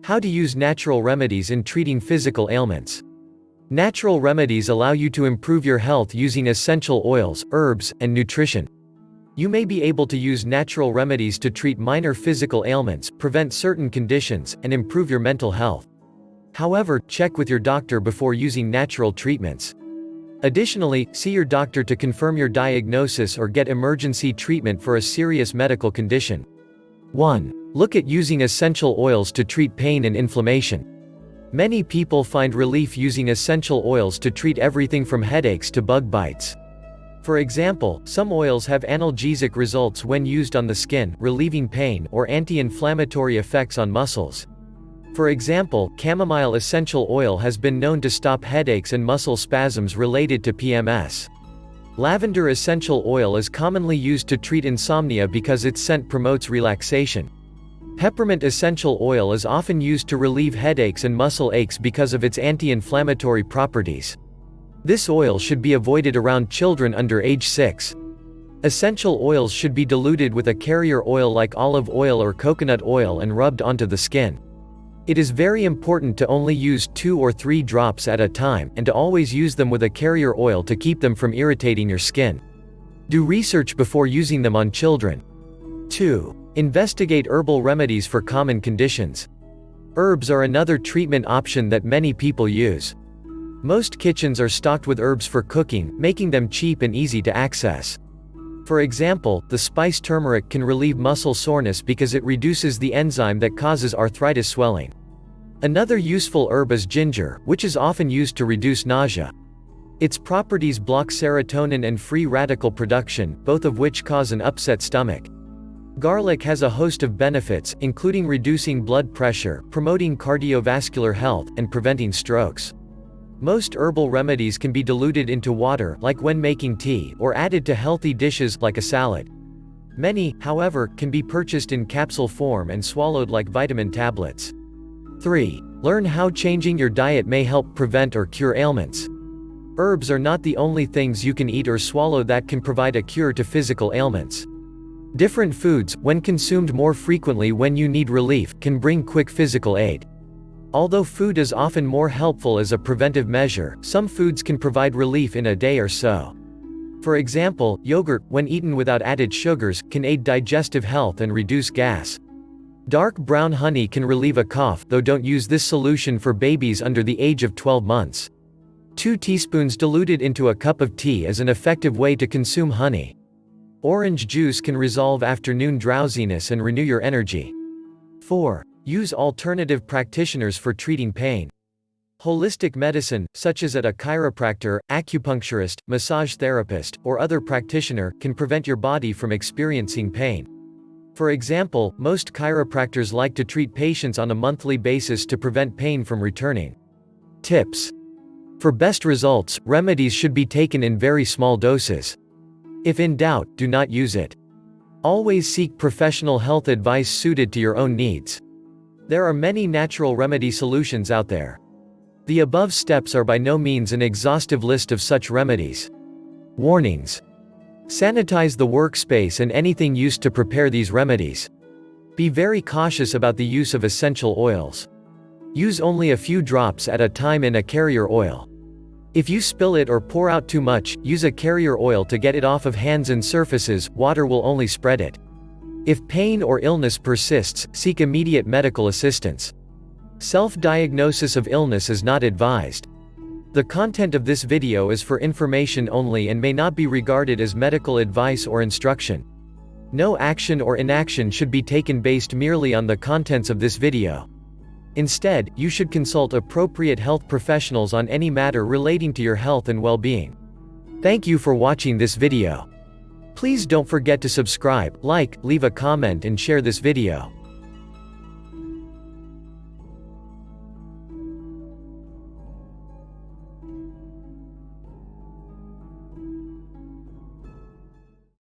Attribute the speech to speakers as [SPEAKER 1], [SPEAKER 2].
[SPEAKER 1] How to use natural remedies in treating physical ailments. Natural remedies allow you to improve your health using essential oils, herbs, and nutrition. You may be able to use natural remedies to treat minor physical ailments, prevent certain conditions, and improve your mental health. However, check with your doctor before using natural treatments. Additionally, see your doctor to confirm your diagnosis or get emergency treatment for a serious medical condition. 1. Look at using essential oils to treat pain and inflammation. Many people find relief using essential oils to treat everything from headaches to bug bites. For example, some oils have analgesic results when used on the skin, relieving pain, or anti-inflammatory effects on muscles. For example, chamomile essential oil has been known to stop headaches and muscle spasms related to PMS. Lavender essential oil is commonly used to treat insomnia because its scent promotes relaxation. Peppermint essential oil is often used to relieve headaches and muscle aches because of its anti-inflammatory properties. This oil should be avoided around children under age 6. Essential oils should be diluted with a carrier oil like olive oil or coconut oil and rubbed onto the skin. It is very important to only use 2 or 3 drops at a time, and to always use them with a carrier oil to keep them from irritating your skin. Do research before using them on children. 2. Investigate herbal remedies for common conditions. Herbs are another treatment option that many people use. Most kitchens are stocked with herbs for cooking, making them cheap and easy to access. For example, the spice turmeric can relieve muscle soreness because it reduces the enzyme that causes arthritis swelling. Another useful herb is ginger, which is often used to reduce nausea. Its properties block serotonin and free radical production, both of which cause an upset stomach. Garlic has a host of benefits, including reducing blood pressure, promoting cardiovascular health, and preventing strokes. Most herbal remedies can be diluted into water, like when making tea, or added to healthy dishes, like a salad. Many, however, can be purchased in capsule form and swallowed like vitamin tablets. 3. Learn how changing your diet may help prevent or cure ailments. Herbs are not the only things you can eat or swallow that can provide a cure to physical ailments. Different foods, when consumed more frequently when you need relief, can bring quick physical aid. Although food is often more helpful as a preventive measure, some foods can provide relief in a day or so. For example, yogurt, when eaten without added sugars, can aid digestive health and reduce gas. Dark brown honey can relieve a cough, though don't use this solution for babies under the age of 12 months. 2 teaspoons diluted into a cup of tea is an effective way to consume honey. Orange juice can resolve afternoon drowsiness and renew your energy. 4. Use alternative practitioners for treating pain. Holistic medicine, such as at a chiropractor, acupuncturist, massage therapist, or other practitioner, can prevent your body from experiencing pain. For example, most chiropractors like to treat patients on a monthly basis to prevent pain from returning. Tips. For best results, remedies should be taken in very small doses. If in doubt, do not use it. Always seek professional health advice suited to your own needs. There are many natural remedy solutions out there. The above steps are by no means an exhaustive list of such remedies. Warnings. Sanitize the workspace and anything used to prepare these remedies. Be very cautious about the use of essential oils. Use only a few drops at a time in a carrier oil. If you spill it or pour out too much, use a carrier oil to get it off of hands and surfaces, water will only spread it. If pain or illness persists, seek immediate medical assistance. Self-diagnosis of illness is not advised. The content of this video is for information only and may not be regarded as medical advice or instruction. No action or inaction should be taken based merely on the contents of this video. Instead, you should consult appropriate health professionals on any matter relating to your health and well-being. Thank you for watching this video. Please don't forget to subscribe, like, leave a comment and share this video.